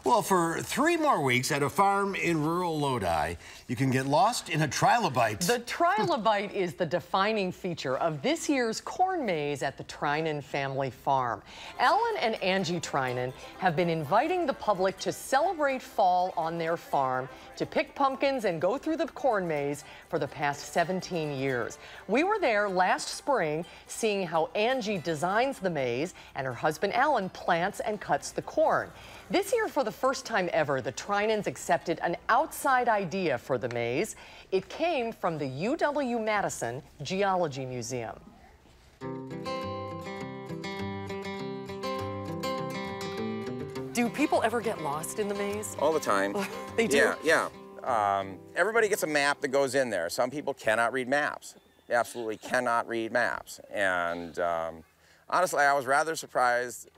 Well, for 3 more weeks at a farm in rural Lodi, you can get lost in a trilobite. The trilobite is the defining feature of this year's corn maze at the Treinen family farm. Alan and Angie Treinen have been inviting the public to celebrate fall on their farm, to pick pumpkins and go through the corn maze for the past 17 years. We were there last spring seeing how Angie designs the maze and her husband Alan plants and cuts the corn. This year, for the first time ever, the Treinens accepted an outside idea for the maze. It came from the UW-Madison Geology Museum. Do people ever get lost in the maze? All the time. They do? Yeah. Everybody gets a map that goes in there. Some people cannot read maps. They absolutely cannot read maps. And honestly, I was rather surprised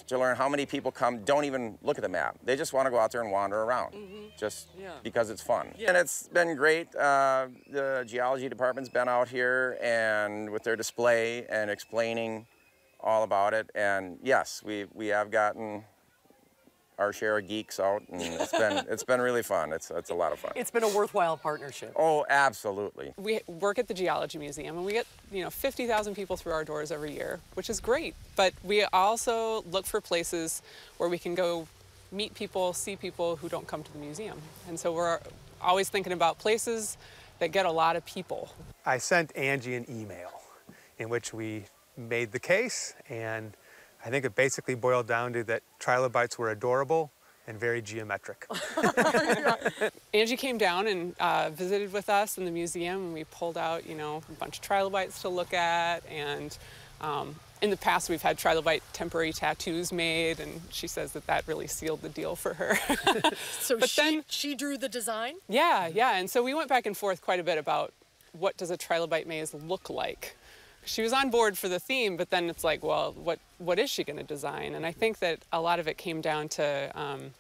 to learn how many people don't even look at the map. They just want to go out there and wander around, just because it's fun. Yeah. And it's been great. The geology department's been out here and with their display and explaining all about it. And yes, we have gotten our share of geeks out, and it's been really fun. It's a lot of fun. It's been a worthwhile partnership. Oh, absolutely. We work at the Geology Museum, and we get 50,000 people through our doors every year, which is great. But we also look for places where we can go meet people, see people who don't come to the museum. And so we're always thinking about places that get a lot of people. I sent Angie an email in which we made the case, and I think it basically boiled down to that trilobites were adorable and very geometric. Angie came down and visited with us in the museum, and we pulled out, a bunch of trilobites to look at. And in the past, we've had trilobite temporary tattoos made, and she says that really sealed the deal for her. So she drew the design? Yeah. And so we went back and forth quite a bit about what does a trilobite maze look like. She was on board for the theme, but then it's like, well, what is she going to design? And I think that a lot of it came down to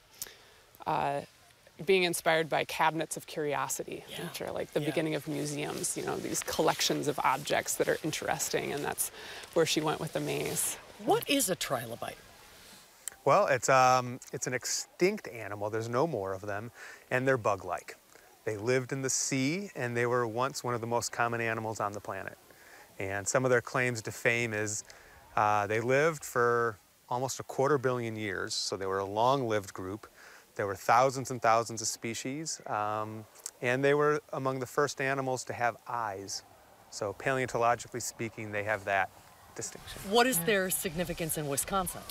being inspired by cabinets of curiosity, which are like the beginning of museums, these collections of objects that are interesting, and that's where she went with the maze. What is a trilobite? Well, it's an extinct animal. There's no more of them, and they're bug-like. They lived in the sea, and they were once one of the most common animals on the planet. And some of their claims to fame is they lived for almost 250 million years, so they were a long-lived group. There were thousands and thousands of species, and they were among the first animals to have eyes. So paleontologically speaking, they have that distinction. What is their significance in Wisconsin?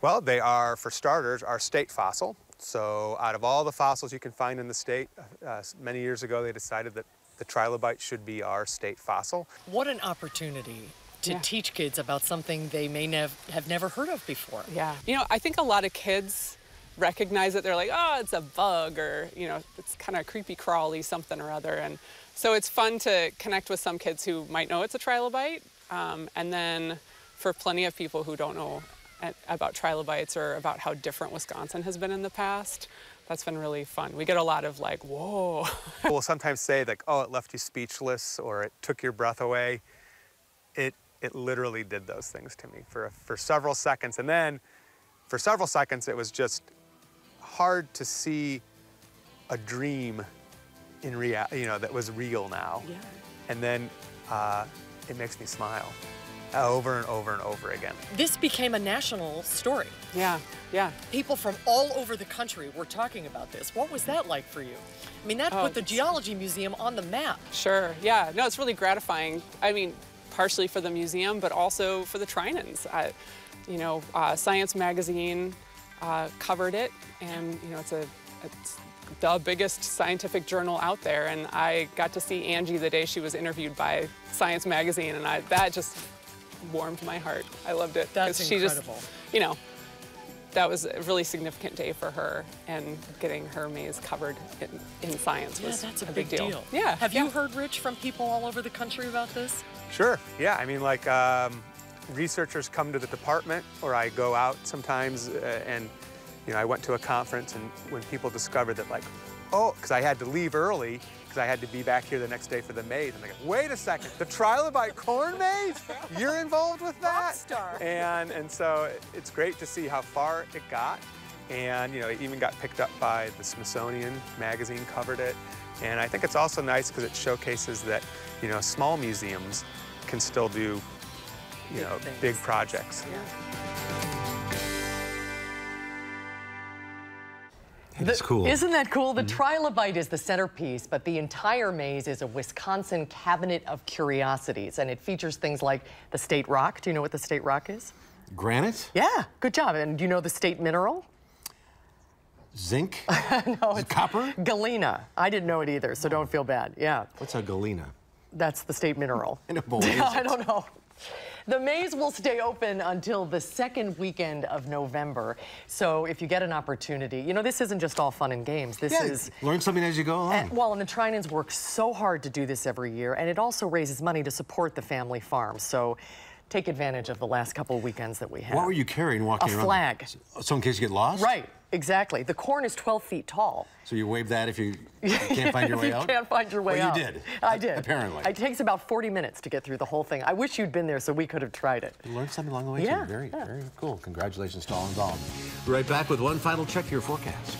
Well, they are, for starters, our state fossil. So out of all the fossils you can find in the state, many years ago they decided that the trilobite should be our state fossil. What an opportunity to teach kids about something they may have never heard of before. Yeah. I think a lot of kids recognize it. They're like, oh, it's a bug, or, it's kind of creepy crawly something or other. And so it's fun to connect with some kids who might know it's a trilobite. And then for plenty of people who don't know about trilobites or about how different Wisconsin has been in the past, that's been really fun. We get a lot of like, whoa. We'll sometimes say like, oh, it left you speechless, or it took your breath away. It literally did those things to me for several seconds. And then for several seconds, it was just hard to see a dream in that was real now. Yeah. And then it makes me smile over and over and over again. This became a national story. Yeah. People from all over the country were talking about this. What was that like for you? I mean, that put the Geology Museum on the map. Sure, yeah. No, it's really gratifying. I mean, partially for the museum, but also for the Treinens. Science Magazine covered it, and it's the biggest scientific journal out there. And I got to see Angie the day she was interviewed by Science Magazine, and that just warmed my heart. I loved it. That's incredible. She just, that was a really significant day for her, and getting her maze covered in science was that's a big deal. Yeah. Have you heard, Rich, from people all over the country about this? Sure, yeah. I mean, like, researchers come to the department, or I go out sometimes, and, I went to a conference, and when people discovered that, like, oh, because I had to leave early, because I had to be back here the next day for the maze. And they go, wait a second, the trilobite corn maze? You're involved with that? Rockstar. And so it's great to see how far it got. and it even got picked up by the Smithsonian magazine, covered it. And I think it's also nice because it showcases that small museums can still do big projects. That's cool. Isn't that cool? The trilobite is the centerpiece, but the entire maze is a Wisconsin cabinet of curiosities, and it features things like the state rock. Do you know what the state rock is? Granite? Yeah, good job. And do you know the state mineral? Zinc? No, it's copper? galena. I didn't know it either, so don't feel bad. Yeah. What's a galena? That's the state mineral. In a bowl. I don't know. The maze will stay open until the second weekend of November. So if you get an opportunity, this isn't just all fun and games. This is... learn something as you go along. And the Treinens work so hard to do this every year, and it also raises money to support the family farm. So take advantage of the last couple of weekends that we have. What were you carrying walking around? A flag. So in case you get lost? Right, exactly. The corn is 12 feet tall. So you wave that if you can't find your way out? If you can't find your way out. Well, you did. I did. Apparently. It takes about 40 minutes to get through the whole thing. I wish you'd been there so we could have tried it. You learned something along the way, Yeah. too. Very cool. Congratulations to all involved. We're right back with one final check of your forecast.